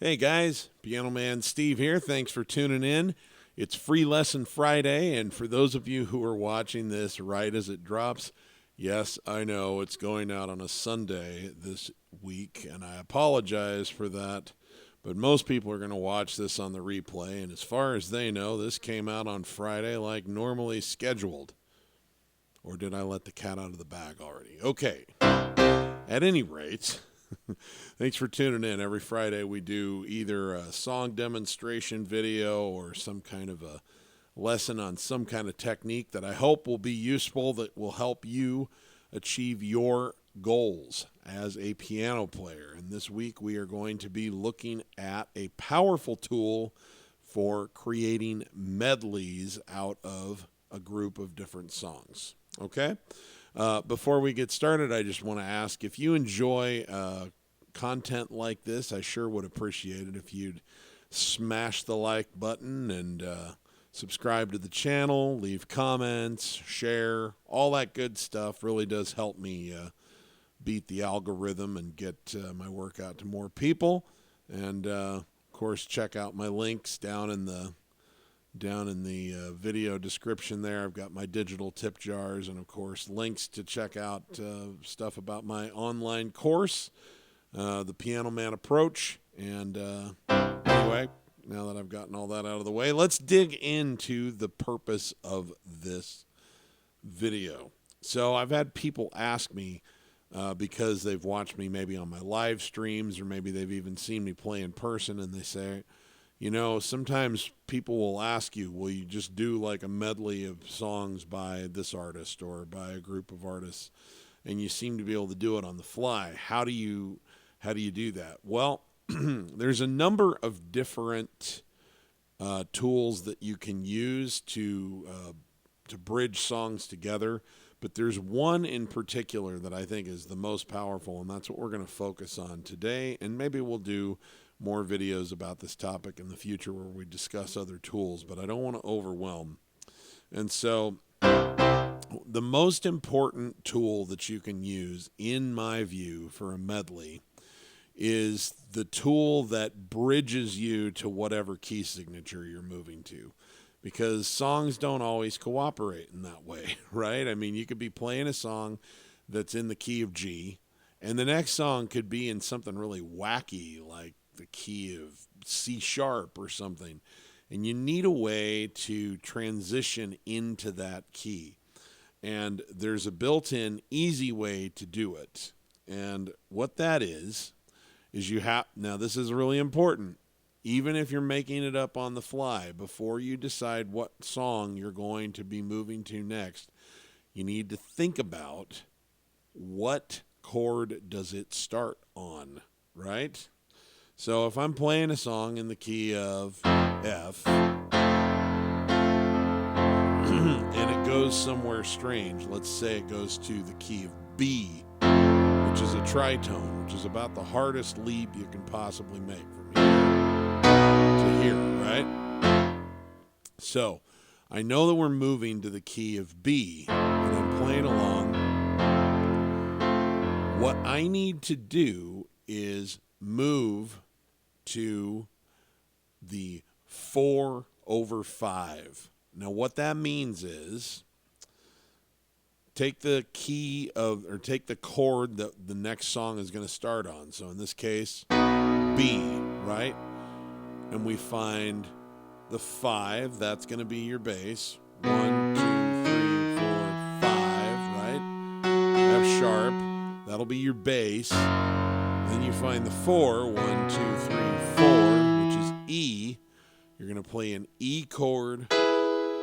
Hey guys, Piano Man Steve here. Thanks for tuning in. It's Free Lesson Friday, and for those of you who are watching this right as it drops, yes, I know it's going out on a Sunday this week, and I apologize for that. But most people are going to watch this on the replay, and as far as they know, this came out on Friday like normally scheduled. Or did I let the cat out of the bag already? Okay. At any rate, thanks for tuning in. Every Friday we do either a song demonstration video or some kind of a lesson on some kind of technique that I hope will be useful, that will help you achieve your goals as a piano player. And this week we are going to be looking at a powerful tool for creating medleys out of a group of different songs. Okay? Before we get started, I just want to ask if you enjoy content like this, I sure would appreciate it if you'd smash the like button and subscribe to the channel, leave comments, share, all that good stuff. Really does help me beat the algorithm and get my work out to more people. And of course, check out my links down in the video description there. I've got my digital tip jars and, of course, links to check out stuff about my online course, the Piano Man Approach. And anyway, now that I've gotten all that out of the way, let's dig into the purpose of this video. So I've had people ask me, because they've watched me maybe on my live streams, or maybe they've even seen me play in person, and they say, you know, sometimes people will ask you, will you just do like a medley of songs by this artist or by a group of artists? And you seem to be able to do it on the fly. How do you do that? Well, there's a number of different tools that you can use to bridge songs together. But there's one in particular that I think is the most powerful, and that's what we're going to focus on today. And maybe we'll do more videos about this topic in the future where we discuss other tools, but I don't want to overwhelm. And so the most important tool that you can use, in my view, for a medley is the tool that bridges you to whatever key signature you're moving to. Because songs don't always cooperate in that way, right? I mean, you could be playing a song that's in the key of G, and the next song could be in something really wacky, like the key of C sharp or something. And you need a way to transition into that key. And there's a built-in easy way to do it. And what that is you have, now this is really important, even if you're making it up on the fly, before you decide what song you're going to be moving to next, you need to think about what chord does it start on, right? So if I'm playing a song in the key of F and it goes somewhere strange, let's say it goes to the key of B, which is a tritone, which is about the hardest leap you can possibly make from here to here, right? So I know that we're moving to the key of B and I'm playing along. What I need to do is move to the 4/5. Now what that means is take the key of, or take the chord that the next song is going to start on. So in this case, B, right? And we find the 5, that's going to be your bass. 1, 2, 3, 4, 5, right? F sharp, that'll be your bass. Then you find the 4, 1, 2, 3, 4, which is E. You're going to play an E chord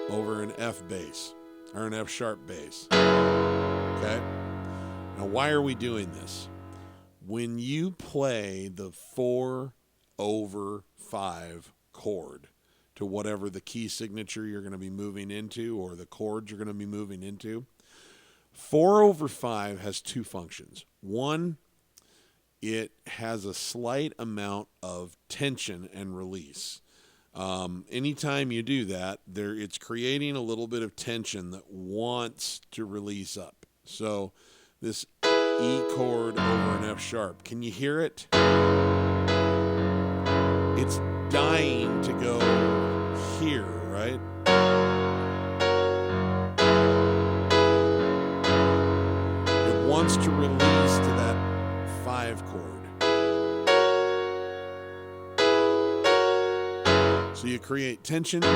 over an F bass, or an F sharp bass. Okay? Now, why are we doing this? When you play the 4/5 chord to whatever the key signature you're going to be moving into, or the chord you're going to be moving into, 4/5 has two functions. One, it has a slight amount of tension and release. Anytime you do that, it's creating a little bit of tension that wants to release up. So this E chord over an F sharp, can you hear it? it's dying to go here, right? It wants to release to that 5 chord. So you create tension, then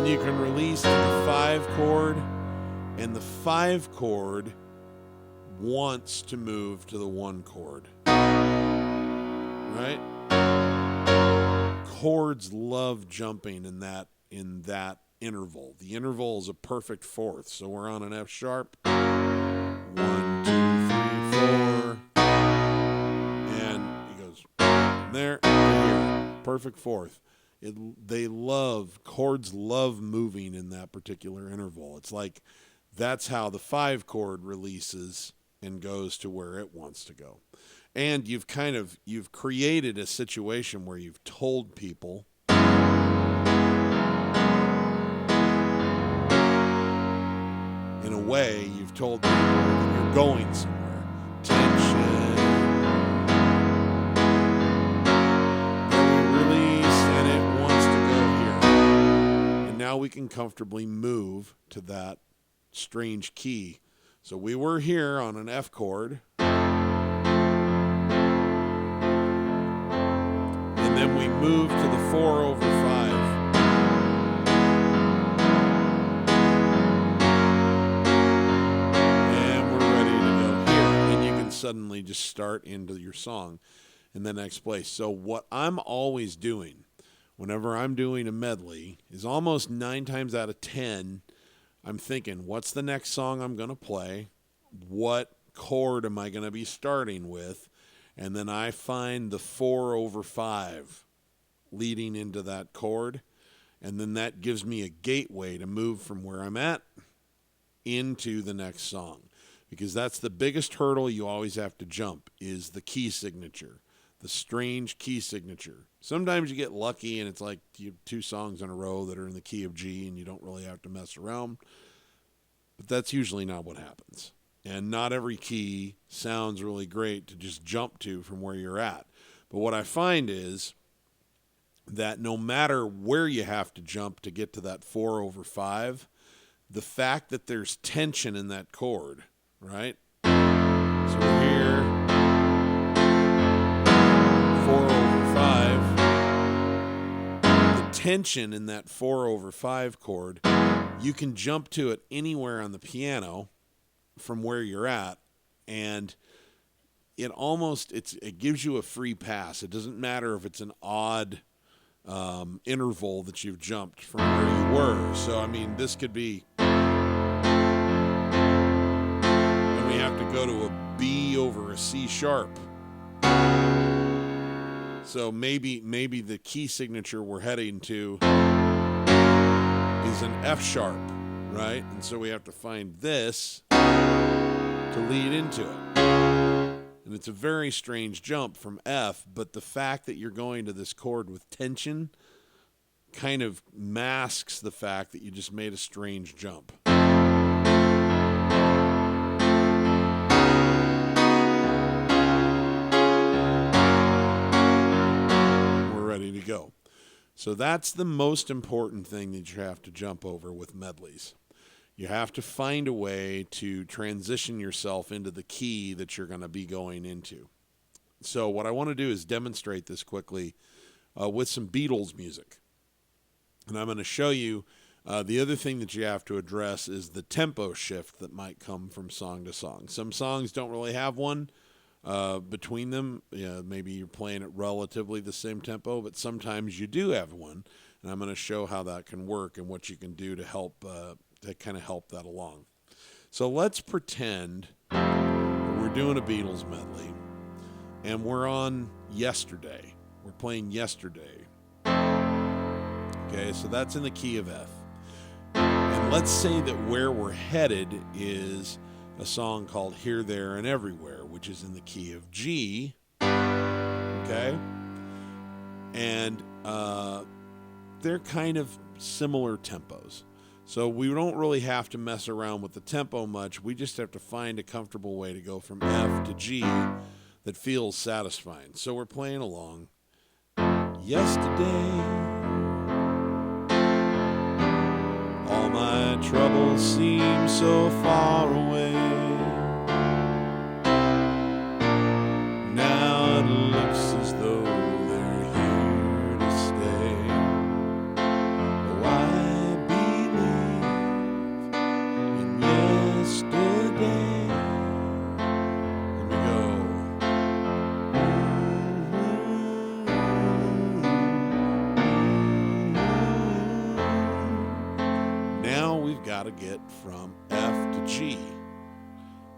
you can release to the 5 chord, and the 5 chord wants to move to the 1 chord. Right? Chords love jumping in that interval. The interval is a perfect fourth. So we're on an F sharp. 1, 2, 3, 4. And he goes from there to here. Perfect fourth. Chords love moving in that particular interval. It's like that's how the 5 chord releases and goes to where it wants to go. And you've created a situation where you've told people in a way, you've told people that you're going somewhere. Tension. Then we release and it wants to go here. And now we can comfortably move to that strange key. So we were here on an F chord. And then we move to the 4/5. And we're ready to go here. And you can suddenly just start into your song in the next place. So what I'm always doing whenever I'm doing a medley is almost 9 times out of 10, I'm thinking, what's the next song I'm going to play? What chord am I going to be starting with? And then I find the 4/5 leading into that chord. And then that gives me a gateway to move from where I'm at into the next song. Because that's the biggest hurdle you always have to jump is the key signature, the strange key signature. Sometimes you get lucky and it's like you have 2 songs in a row that are in the key of G and you don't really have to mess around. But that's usually not what happens. And not every key sounds really great to just jump to from where you're at. But what I find is that no matter where you have to jump to get to that 4/5, the fact that there's tension in that chord, right? So we're here, 4/5. The tension in that 4/5 chord, you can jump to it anywhere on the piano from where you're at, and it gives you a free pass. It doesn't matter if it's an odd interval that you've jumped from where you were. So, I mean, this could be, and we have to go to a B over a C sharp. So maybe the key signature we're heading to is an F sharp, right? And so we have to find this to lead into it. And it's a very strange jump from F, but the fact that you're going to this chord with tension kind of masks the fact that you just made a strange jump. We're ready to go. So that's the most important thing that you have to jump over with medleys. You have to find a way to transition yourself into the key that you're going to be going into. So what I want to do is demonstrate this quickly with some Beatles music. And I'm going to show you the other thing that you have to address is the tempo shift that might come from song to song. Some songs don't really have one between them. Maybe you're playing at relatively the same tempo, but sometimes you do have one. And I'm going to show how that can work and what you can do to help to kind of help that along. So let's pretend we're doing a Beatles medley and we're on Yesterday. We're playing Yesterday. Okay, so that's in the key of F. And let's say that where we're headed is a song called Here, There, and Everywhere, which is in the key of G. Okay? And they're kind of similar tempos. So we don't really have to mess around with the tempo much. We just have to find a comfortable way to go from F to G that feels satisfying. So we're playing along. Yesterday, all my troubles seem so far away. Now it looks as though they're here to stay. Oh, I believe in yesterday. Let me go. Now we've got to get from F to G.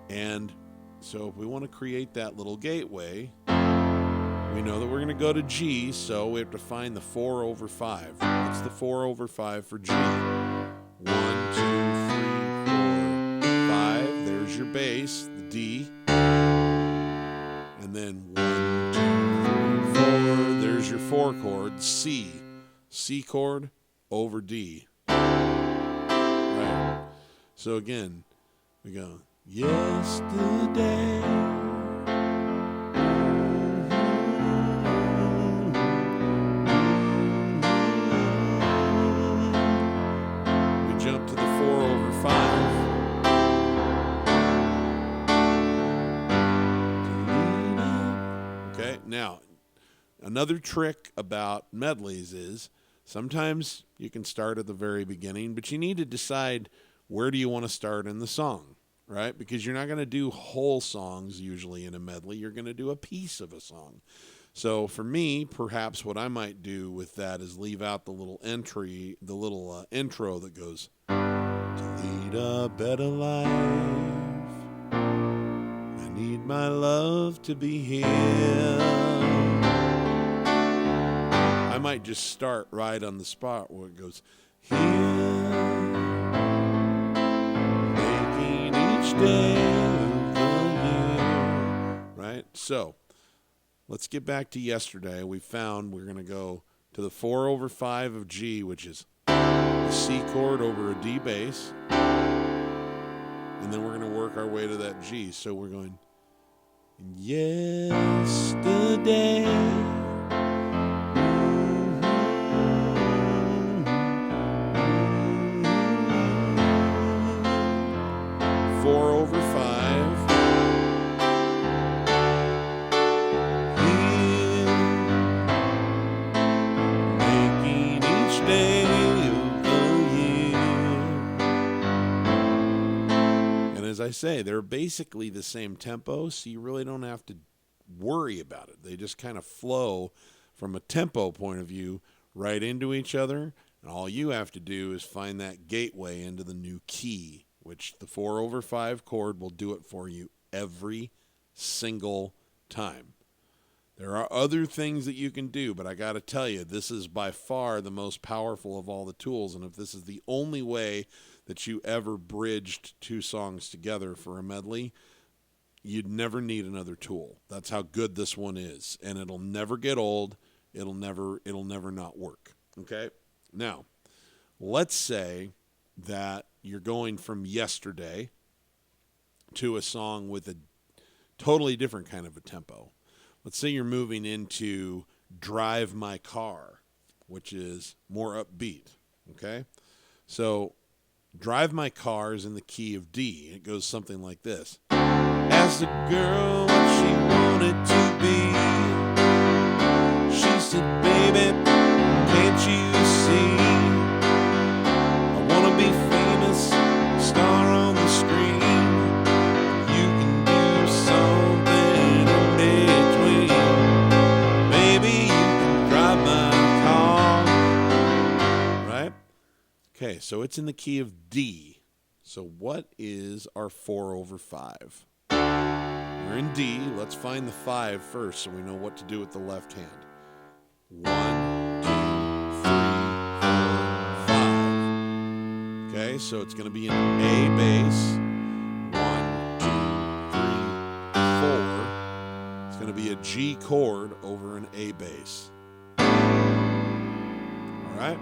And so if we want to create that little gateway, we know that we're going to go to G, so we have to find the 4/5. What's the 4/5 for G? 1, 2, 3, 4, 5. There's your bass, the D. And then 1, 2, 3, 4. There's your 4 chord, C. C chord over D. Right. So again, we go, yesterday. We jump to the 4/5. Okay, now another trick about medleys is sometimes you can start at the very beginning, but you need to decide where do you want to start in the song, right? Because you're not going to do whole songs usually in a medley. You're going to do a piece of a song. So for me, perhaps what I might do with that is leave out the little entry, the little intro that goes, to lead a better life, I need my love to be here. I might just start right on the spot where it goes, here, making each day of the year. Right? So, let's get back to yesterday. We found we're going to go to the 4/5 of G, which is a C chord over a D bass. And then we're going to work our way to that G. So we're going, yesterday. 4/5. Here, making each day of the year. And as I say, they're basically the same tempo, so you really don't have to worry about it. They just kind of flow from a tempo point of view right into each other. And all you have to do is find that gateway into the new key, which the 4/5 chord will do it for you every single time. There are other things that you can do, but I got to tell you, this is by far the most powerful of all the tools. And if this is the only way that you ever bridged two songs together for a medley, you'd never need another tool. That's how good this one is. And it'll never get old. It'll never not work. Okay? Now, let's say that you're going from yesterday to a song with a totally different kind of a tempo. Let's say you're moving into Drive My Car, which is more upbeat, okay? So Drive My Car is in the key of D. It goes something like this. Asked a girl what she wanted to be. She said, baby, can't you see? I want to be famous, star on the screen. You can do something in between. Maybe you can drive my car. Right? Okay, so it's in the key of D. So what is our 4/5? We're in D. Let's find the 5 first so we know what to do with the left hand. 1, 2, 3, 4, 5. Okay, so it's going to be an A bass. 1, 2, 3, 4. It's going to be a G chord over an A bass. All right?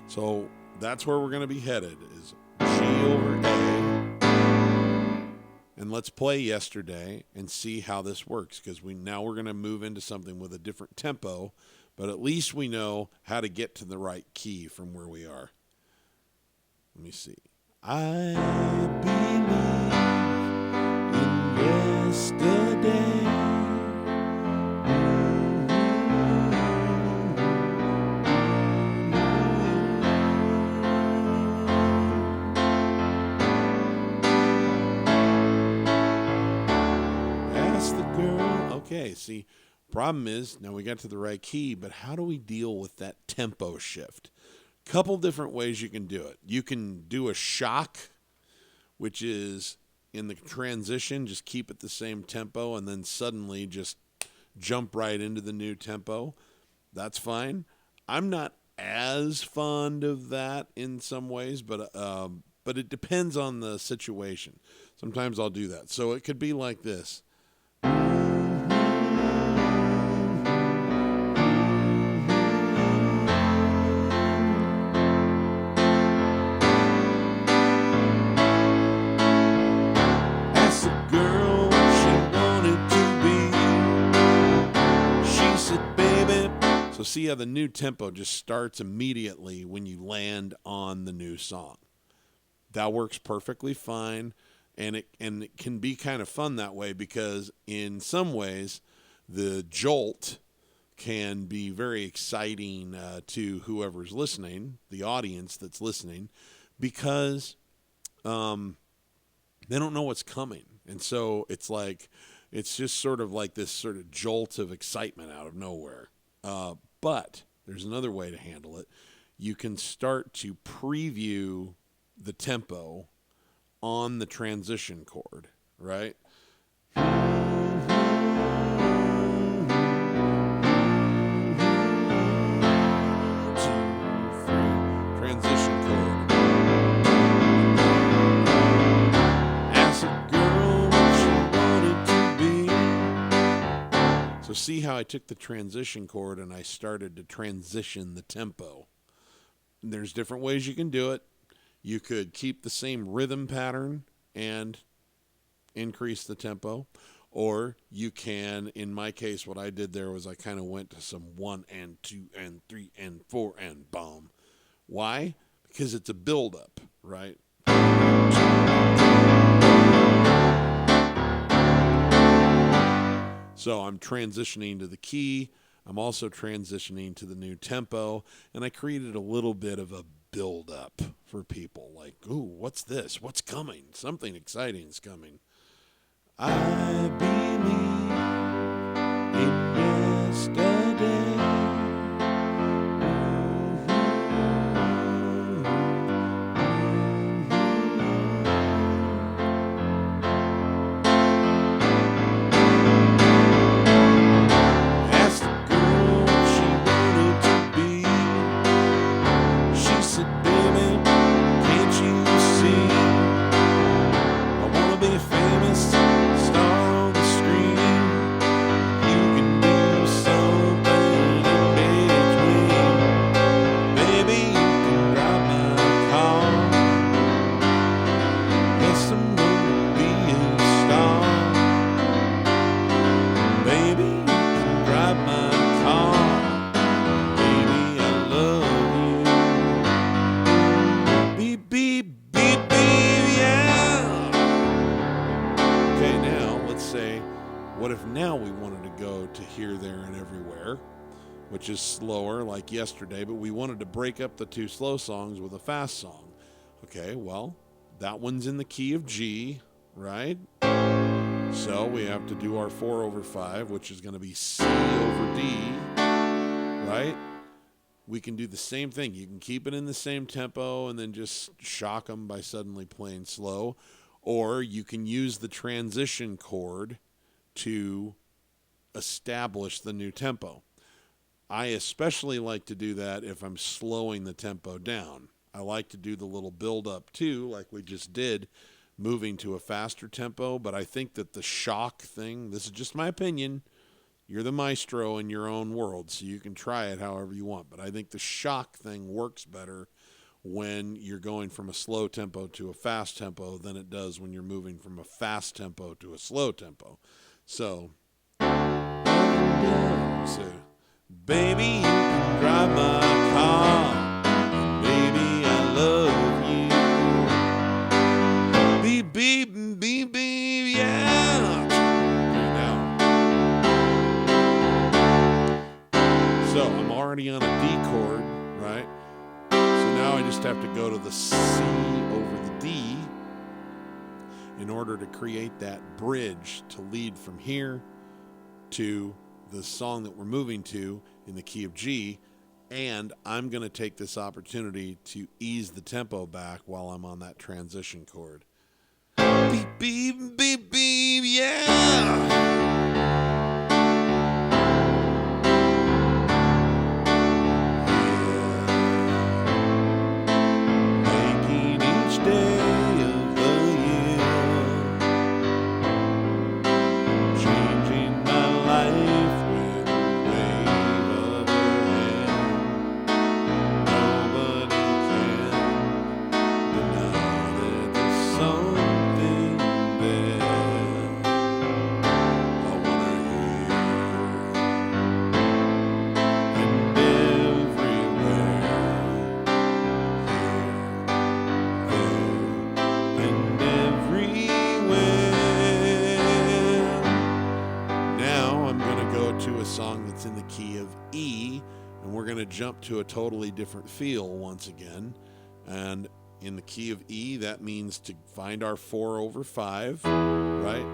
So that's where we're going to be headed, is G over A. And let's play yesterday and see how this works, because we're going to move into something with a different tempo, but at least we know how to get to the right key from where we are. Let me see. I believe in yesterday. Ask the girl. Okay, see, problem is, now we got to the right key, but how do we deal with that tempo shift? Couple different ways you can do it. You can do a shock, which is in the transition, just keep it the same tempo and then suddenly just jump right into the new tempo. That's fine. I'm not as fond of that in some ways, but it depends on the situation. Sometimes I'll do that. So it could be like this. So see how the new tempo just starts immediately when you land on the new song. That works perfectly fine, and it can be kind of fun that way, because in some ways the jolt can be very exciting to whoever's listening, the audience that's listening, because they don't know what's coming. And so it's just sort of like this sort of jolt of excitement out of nowhere. But there's another way to handle it. You can start to preview the tempo on the transition chord, right? 2, 3, transition chord. Ask a girl what she wanted to be. So see how I took the transition chord and I started to transition the tempo. And there's different ways you can do it. You could keep the same rhythm pattern and increase the tempo. Or you can, in my case, what I did there was I kind of went to some 1 and 2 and 3 and 4 and boom. Why? Because it's a buildup, right? So I'm transitioning to the key. I'm also transitioning to the new tempo. And I created a little bit of a build-up for people. Like, ooh, what's this? What's coming? Something exciting is coming. I believe in yesterday. Asked the girl what she wanted to be. She said, baby, can't you see? I want to be famous. What if now we wanted to go to Here, There, and Everywhere, which is slower like yesterday, but we wanted to break up the two slow songs with a fast song. Okay, well, that one's in the key of G, right? So we have to do our 4/5, which is going to be C over D, right? We can do the same thing. You can keep it in the same tempo and then just shock them by suddenly playing slow. Or you can use the transition chord to establish the new tempo. I especially like to do that if I'm slowing the tempo down. I like to do the little build up too, like we just did, moving to a faster tempo. But I think that the shock thing, this is just my opinion, you're the maestro in your own world, so you can try it however you want. But I think the shock thing works better when you're going from a slow tempo to a fast tempo than it does when you're moving from a fast tempo to a slow tempo. So, baby, you can drive my car. Baby, I love you. Beep, beep, beep, beep, yeah. Now, so I'm already on a D chord, right? So now I just have to go to the C over the D in order to create that bridge to lead from here to the song that we're moving to in the key of G. And I'm going to take this opportunity to ease the tempo back while I'm on that transition chord. Beep, beep, beep, beep, yeah! In the key of E, and we're going to jump to a totally different feel once again. And in the key of E, that means to find our 4/5, right?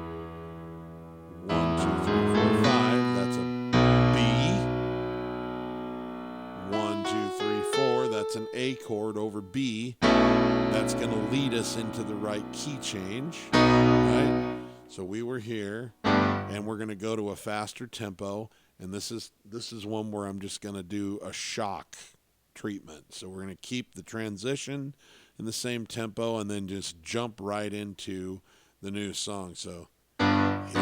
1, 2, 3, 4, 5. That's a B. 1, 2, 3, 4. That's an A chord over B. That's going to lead us into the right key change, right? So we were here, and we're going to go to a faster tempo. And this is one where I'm just going to do a shock treatment. So we're going to keep the transition in the same tempo and then just jump right into the new song. So, and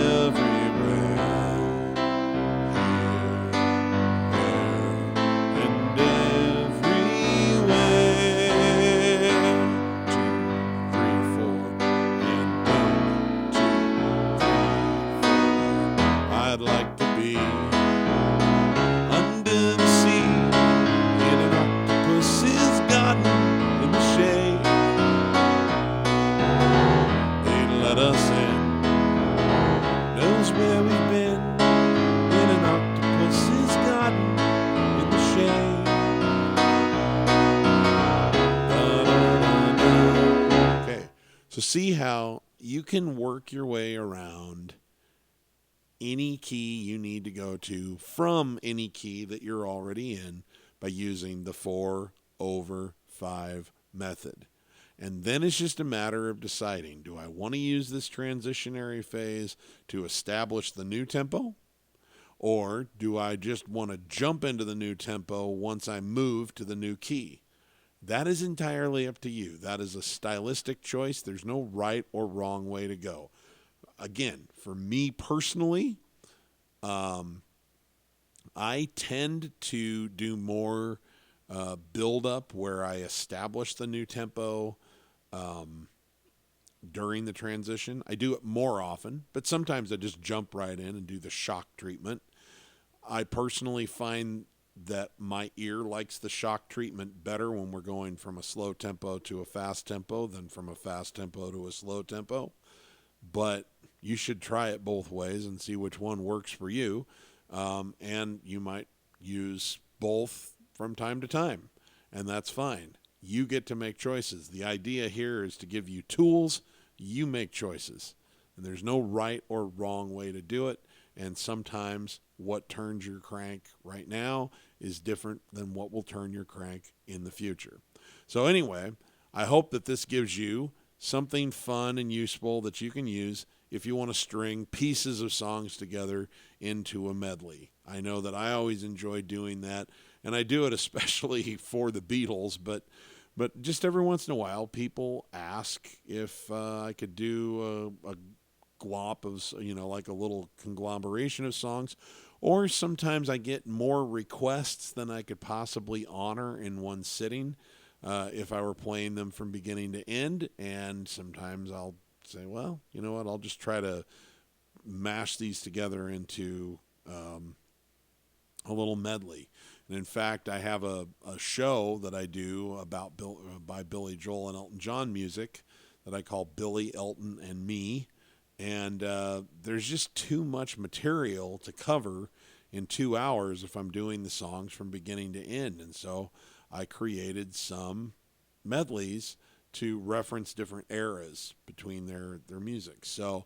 everywhere, and everywhere, 2, 3, 4, and 1, 2. I'd like to be under the sea in an octopus's garden in the shade. They'd let us in, knows where we've been, in an octopus's garden in the shade. Okay, so see how you can work your way around any key you need to go to from any key that you're already in by using the 4/5 method. And then it's just a matter of deciding, do I want to use this transitionary phase to establish the new tempo? Or do I just want to jump into the new tempo once I move to the new key? That is entirely up to you. That is a stylistic choice. There's no right or wrong way to go. Again, for me personally, I tend to do more build-up where I establish the new tempo during the transition. I do it more often, but sometimes I just jump right in and do the shock treatment. I personally find that my ear likes the shock treatment better when we're going from a slow tempo to a fast tempo than from a fast tempo to a slow tempo. But you should try it both ways and see which one works for you. And you might use both from time to time, and that's fine. You get to make choices. The idea here is to give you tools. You make choices. And there's no right or wrong way to do it. And sometimes what turns your crank right now is different than what will turn your crank in the future. So anyway, I hope that this gives you something fun and useful that you can use if you want to string pieces of songs together into a medley. I know that I always enjoy doing that, and I do it especially for the Beatles, but just every once in a while, people ask if I could do a glop of, like a little conglomeration of songs. Or sometimes I get more requests than I could possibly honor in one sitting if I were playing them from beginning to end. And sometimes I'll say, well, you know what, I'll just try to mash these together into a little medley. And in fact, I have a show that I do about by Billy Joel and Elton John music that I call Billy, Elton, and Me. And there's just too much material to cover in 2 hours if I'm doing the songs from beginning to end. And so I created some medleys to reference different eras between their music. So,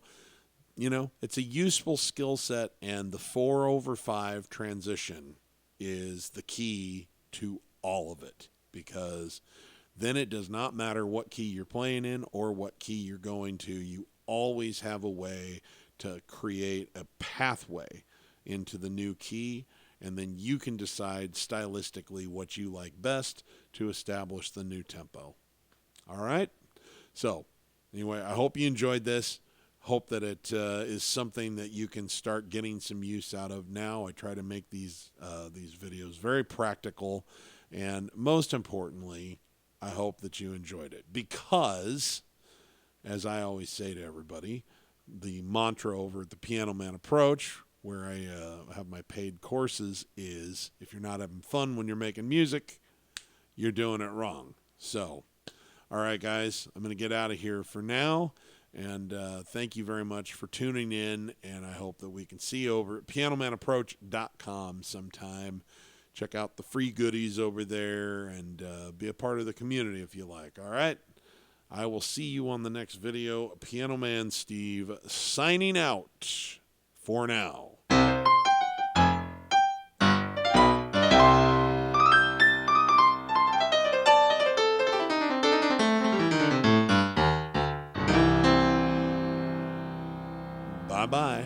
it's a useful skill set, and the 4/5 transition is the key to all of it, because then it does not matter what key you're playing in or what key you're going to. You always have a way to create a pathway into the new key, and then you can decide stylistically what you like best to establish the new tempo. All right? So, anyway, I hope you enjoyed this. Hope that it is something that you can start getting some use out of now. I try to make these videos very practical, and most importantly, I hope that you enjoyed it, because, as I always say to everybody, the mantra over at the Piano Man Approach, where I have my paid courses, is if you're not having fun when you're making music, you're doing it wrong. So, all right, guys, I'm going to get out of here for now. And thank you very much for tuning in, and I hope that we can see you over at pianomanapproach.com sometime. Check out the free goodies over there and be a part of the community if you like. All right? I will see you on the next video. Piano Man Steve signing out for now. Bye-bye.